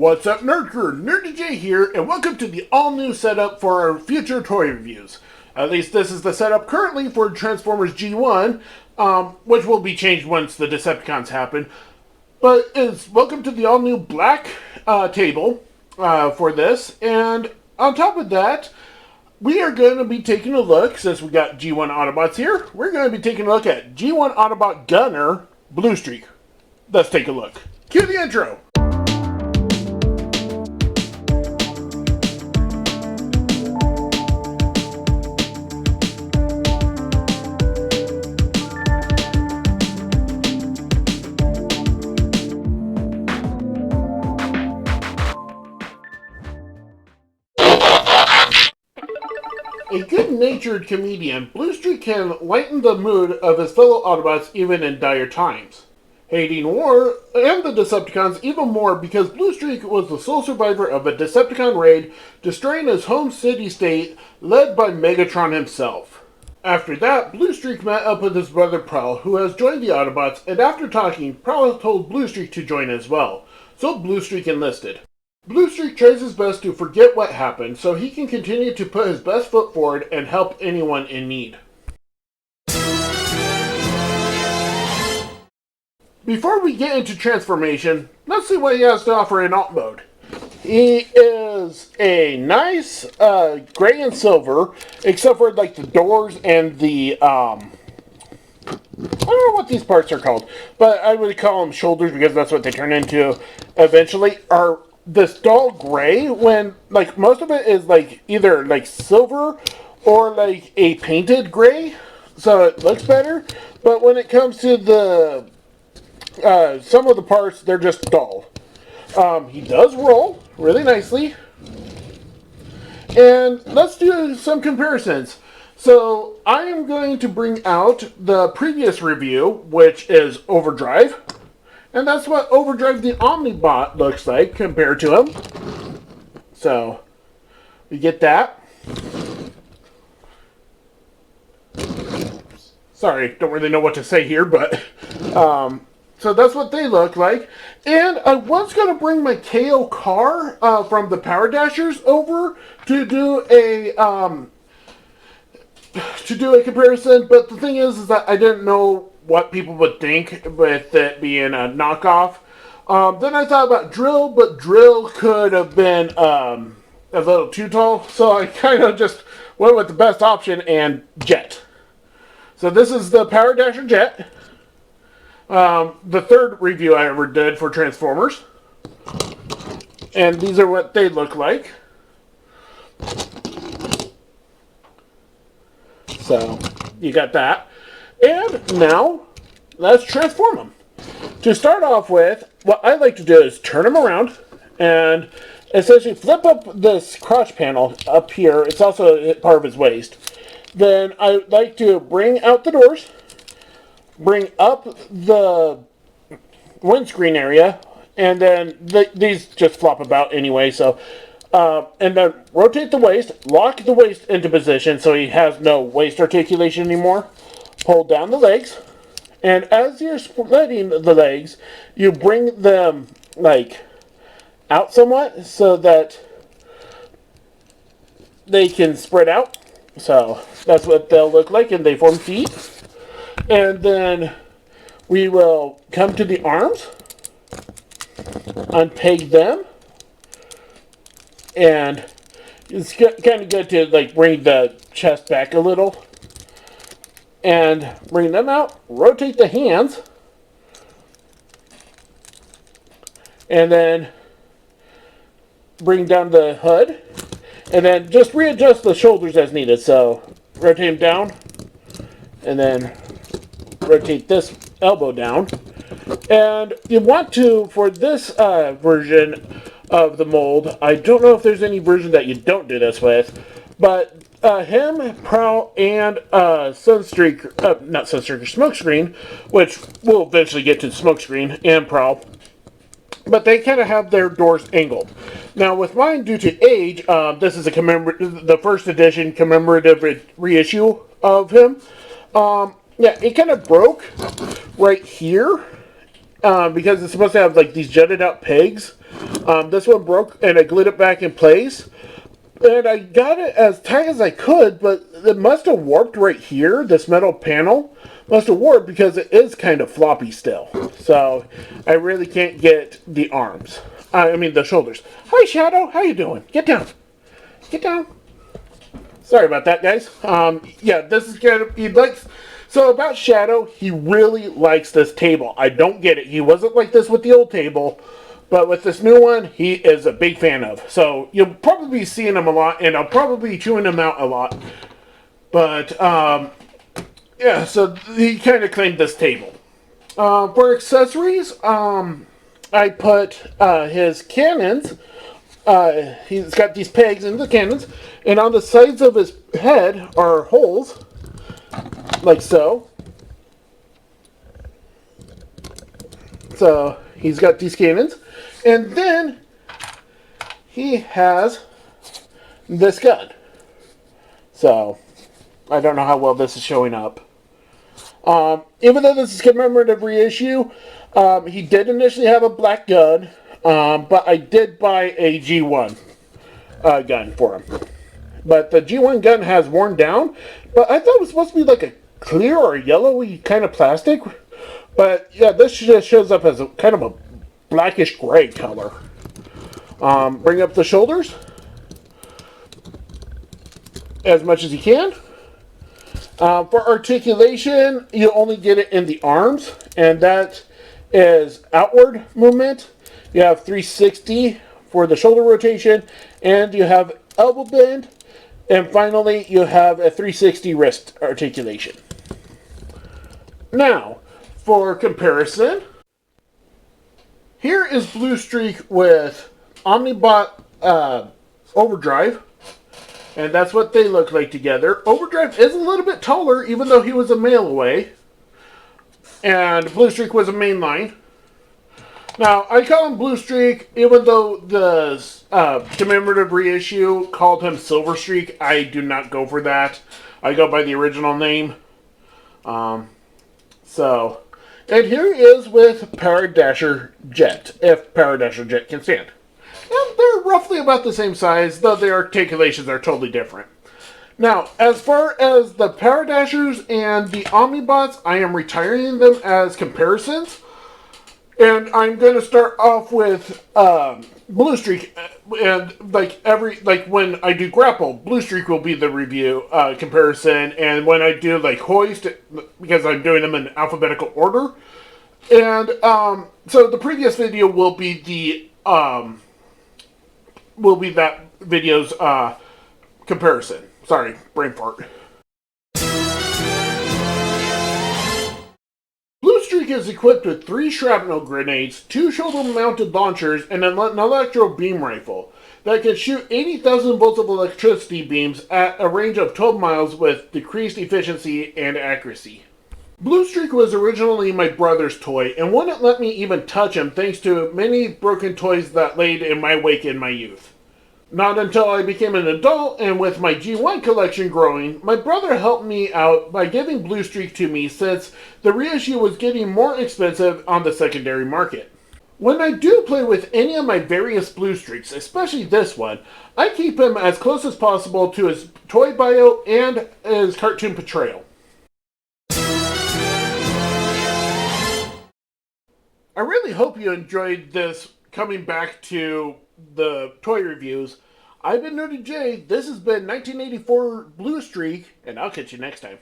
What's up, Nerd Crew? Nurdie J here, and welcome to the all-new setup for our future toy reviews. At least this is the setup currently for Transformers G1, which will be changed once the Decepticons happen. But welcome to the all-new black table for this, and on top of that, we are going to be taking a look, since we got G1 Autobots here, we're going to be taking a look at G1 Autobot Gunner Bluestreak. Let's take a look. Cue the intro! A good-natured comedian, Bluestreak can lighten the mood of his fellow Autobots even in dire times. Hating war and the Decepticons even more because Bluestreak was the sole survivor of a Decepticon raid destroying his home city-state led by Megatron himself. After that, Bluestreak met up with his brother Prowl, who has joined the Autobots, and after talking, Prowl told Bluestreak to join as well, so Bluestreak enlisted. Bluestreak tries his best to forget what happened so he can continue to put his best foot forward and help anyone in need. Before we get into transformation, let's see what he has to offer in alt mode. He is a nice gray and silver, except for like the doors and the I don't know what these parts are called, but I would call them shoulders because that's what they turn into eventually, are this dull gray when like most of it is like either like silver or like a painted gray, so it looks better. But when it comes to the some of the parts, they're just dull. He does roll really nicely, and let's do some comparisons. So I am going to bring out the previous review, which is Overdrive. And that's what Overdrive the Omnibot looks like compared to him. So, we get that. Sorry, don't really know what to say here, but... so that's what they look like. And I was going to bring my KO car from the Power Dashers over to do a comparison, but the thing is that I didn't know what people would think with it being a knockoff. Then I thought about Drill, but Drill could have been a little too tall, so I kind of just went with the best option and Jet. So this is the Power Dasher Jet. The third review I ever did for Transformers. And these are what they look like. So, you got that. And now, let's transform them. To start off with, what I like to do is turn them around and essentially flip up this crotch panel up here. It's also part of his waist. Then I like to bring out the doors, bring up the windscreen area, and then these just flop about anyway, so... and then rotate the waist, lock the waist into position so he has no waist articulation anymore. Pull down the legs, and as you're splitting the legs, you bring them like out somewhat so that they can spread out. So that's what they'll look like, and they form feet. And then we will come to the arms, unpeg them. And it's kind of good to like bring the chest back a little and bring them out, rotate the hands, and then bring down the hood, and then just readjust the shoulders as needed. So rotate them down, and then rotate this elbow down. And you want to, for this version of the mold, I don't know if there's any version that you don't do this with, but him, Prowl, and Smokescreen, which we'll eventually get to Smokescreen and Prowl, but they kind of have their doors angled. Now with mine, due to age, this is the first edition commemorative reissue of him. Yeah, it kind of broke right here because it's supposed to have like these jutted out pegs This one broke, and I glued it back in place. And I got it as tight as I could, but it must have warped right here. This metal panel must have warped because it is kind of floppy still. So I really can't get the arms. I mean the shoulders. Hi, Shadow. How you doing? Get down. Get down. Sorry about that, guys. Yeah, this is kind of, he likes, so about Shadow, he really likes this table. I don't get it. He wasn't like this with the old table, but with this new one, he is a big fan of. So you'll probably be seeing him a lot, and I'll probably be chewing him out a lot. But, yeah, so he kind of claimed this table. For accessories, I put his cannons. He's got these pegs in the cannons, and on the sides of his head are holes, like so. So he's got these cannons, and then he has this gun. So I don't know how well this is showing up. Even though this is commemorative reissue, he did initially have a black gun. But I did buy a G1 gun for him. But the G1 gun has worn down. But I thought it was supposed to be like a clear or yellowy kind of plastic. But yeah, this just shows up as a kind of a blackish gray color. Bring up the shoulders as much as you can. For articulation, you only get it in the arms, and that is outward movement. You have 360 for the shoulder rotation, and you have elbow bend, and finally you have a 360 wrist articulation. Now, for comparison, here is Bluestreak with Autobot Overdrive, and that's what they look like together. Overdrive is a little bit taller, even though he was a mile away, and Bluestreak was a mainline. Now, I call him Bluestreak, even though the commemorative reissue called him Silverstreak. I do not go for that. I go by the original name. And here he is with Power Dasher Jet, if Power Dasher Jet can stand. And they're roughly about the same size, though their articulations are totally different. Now, as far as the Power Dashers and the Omnibots, I am retiring them as comparisons. And I'm going to start off with Bluestreak, and like when I do Grapple, Bluestreak will be the review comparison, and when I do like Hoist, because I'm doing them in alphabetical order, and so the previous video will be that video's comparison. Sorry, brain fart. Bluestreak is equipped with 3 shrapnel grenades, 2 shoulder-mounted launchers, and an electro beam rifle that can shoot 80,000 volts of electricity beams at a range of 12 miles with decreased efficiency and accuracy. Bluestreak was originally my brother's toy and wouldn't let me even touch him thanks to many broken toys that laid in my wake in my youth. Not until I became an adult, and with my G1 collection growing, my brother helped me out by giving Bluestreak to me since the reissue was getting more expensive on the secondary market. When I do play with any of my various Bluestreaks, especially this one, I keep him as close as possible to his toy bio and his cartoon portrayal. I really hope you enjoyed this coming back to the toy reviews. I've been Nurdie J, this has been 1984 Bluestreak, and I'll catch you next time.